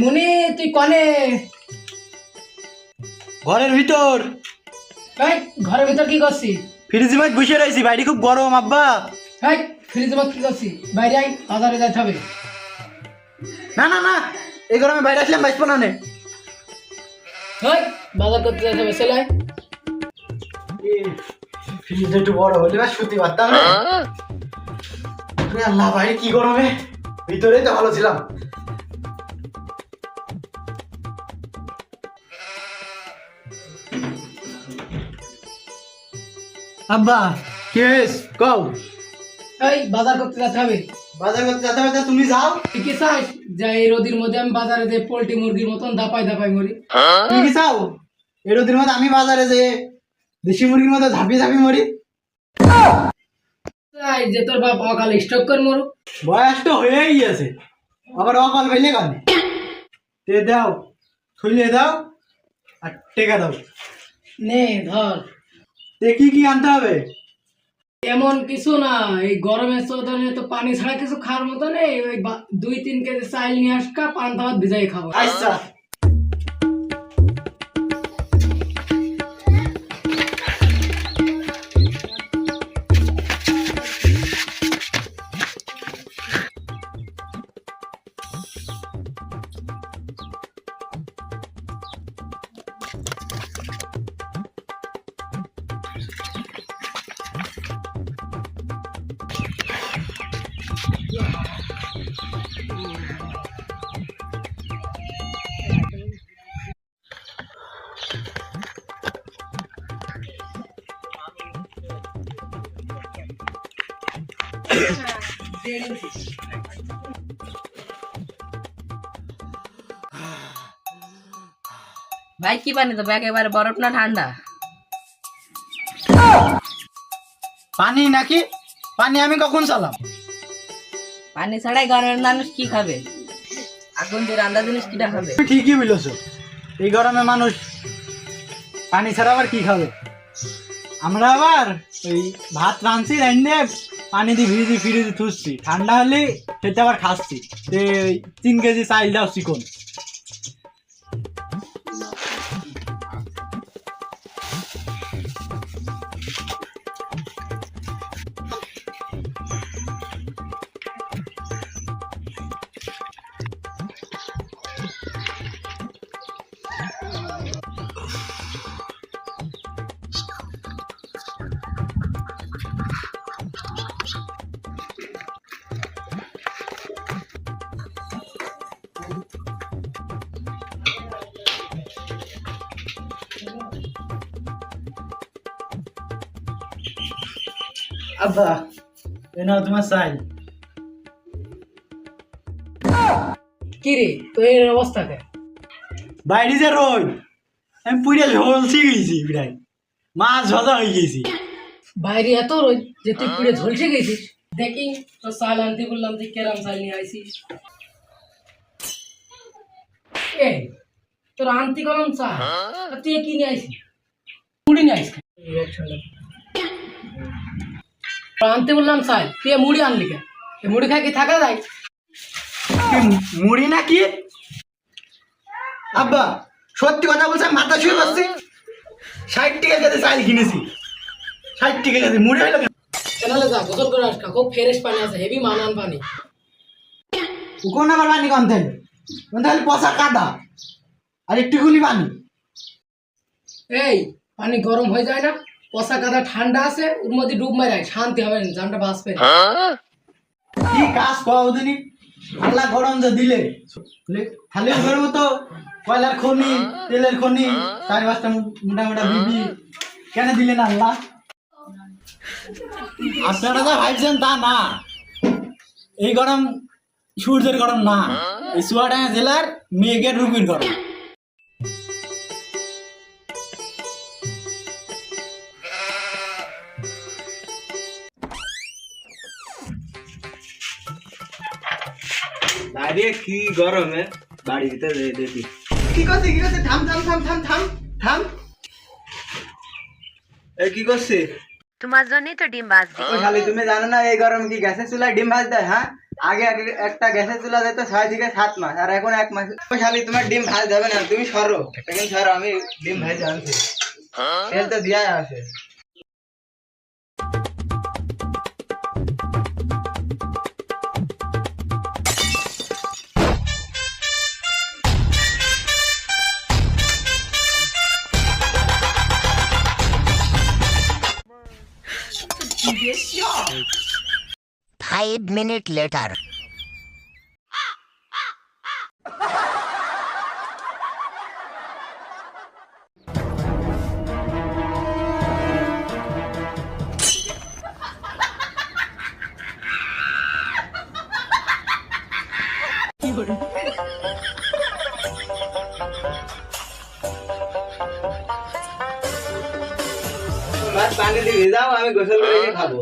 মুনি তুই কনে? ঘরের ভিতর। এই ঘরের ভিতর কি করছিস? ফ্রিজে মাছ বসে রয়েছি, বাইরে খুব গরম আব্বা। এই ফ্রিজে মত কি করছিস? বাইরে আই, বাজারে যাইতে হবে। না না না, এই গরমে বাইরে আসলাম বাইসবো না নে। এই বাজার করতে যাইতে হবে, সেলাই। ফ্রিজটা একটু বড় হলে বা শুতে পারতাম না। আল্লাহ, বাইরে কি গরমে, ভিতরেই তো ভালো ছিলাম। আব্বা কি হয়েছে কও? এই বাজার করতে যেতে হবে। বাজার করতে যেতে হবে, তুমি যাও। তুই কি চাস যে এই রোদির মধ্যে আমি বাজারে যে পোল্ট্রি মুরগির মতন দাপাই দাপাই মরি? তুমি কি চাও এই রোদের মধ্যে আমি বাজারে যে দেশি মুরগির মতো ঝাঁপিয়ে ঝাঁপিয়ে মরি? এই যে তোর বাপ অকালে স্ট্রোক করে মরু। বয়স তো হয়েই গেছে, আবার অকাল হইলে কেন? তে দাও, থইলে দাও আর টেকা দাও। নে ধর। তে কি কি আনতে হবে? এমন কিছু না, এই গরমের চোদনে তো পানি ছাড়া কিছু খাওয়ার মতো নেই। ওই 2-3 কেজি চাল নিয়ে আসকা, পান্তা ভাত ভিজাই খাবো। আচ্ছা। ভাই কি পানি তো একেবারে বরফ না ঠান্ডা? পানি নাকি? পানি আমি কখন চালাম? পানি ছাড়াই গরমের মানুষ কি খাবে? আগুন দিয়ে রান্না জিনিস কিটা খাবে? তুমি ঠিকই বলেছো, এই গরমে মানুষ পানি ছাড়া আবার কি খাবে? আমরা আবার ওই ভাত রাঁধছি, রান্নে পানি দিয়ে ভিজে ফিরিয়ে থুসছি, ঠান্ডা হলে সেটা আবার খাচ্ছি। 3 কেজি চাল দাও চিকন। আব্বা এ নাও তোমার চাল। কি রে তোর এই অবস্থা কে? বাইরে যে রোদ, আমি পুড়ে ঝলসি গেছি, প্রায় মাছ ভাজা হয়ে গেছি। বাইরে এত রোদ যে তুই পুড়ে ঝলসে গেছিস। দেখি তোর চাল আনতে বললাম, তুই কেরাম চাল নিয়ে আইছিস। এই তোর আনতে গেলাম চাল, আর তুই কি নিয়ে আইছিস? মুড়ি নিয়ে আইছিস? আনতে বললাম চাল, তুই মুড়ি আনলি কেন? এই মুড়ি খাই কি থাকা যায়? কি মুড়ি নাকি? আব্বা সত্যি কথা বলছে, মাথা শুয়ে পাচ্ছি। 60 টাকা কেজি চাল কিনেছি, 60 টাকা কেজি মুড়ি হইলো কেন? কেনালে যা গোসল করে আসকা, খুব ফ্রেশ পানি আছে, হেভি মানান পানি। কোন আবার পানি কম থাকে? তাহলে পচা কাদা আর একটুকুনি পানি। এই পানি গরম হয়ে যায় না, পচা কাদা ঠান্ডা আছে, ওর মধ্যে ডুব মারে শান্তি হবে না, জানটা বাঁচবে না। কি কাজ পাও দিনি, আল্লাহ গরম যে দিলে, খালি গরম তো কয়লার খনি, তেলের খনি, 4-5টা মোটা বিবি কেন দিলেন আল্লাহ? আপনারা যা ভাবছেন তা না, এই গরম সূর্যের গরম না, এই চুয়াডাঙ্গা জেলার মেঘের রুবির গরম। বাইরে কি গরমে বাড়ি ভিতরে দেখি কি করছে? থাম থাম থাম থাম থাম থাম। এ কি করছে? তোমার জন্যই তো ডিম ভাজছি। ওই খালি তুমি জানো না এই গরমে কি গ্যাসের চুলায় ডিম ভাজতে হয়? হ্যাঁ, আগে আগে একটা গ্যাসের চুলা যেত 6 থেকে 7 মাস, আর এখন 1 মাস। ও শালি তোমার ডিম ভাজ যাবে না, তুমি সরো এখন, সরো, আমি ডিম ভাজতে আনছি, তেল তো দিয়া আছে। Five minutes later. ভাত পানি দিয়ে ভিজাও, আমি গোসল করে খাবো।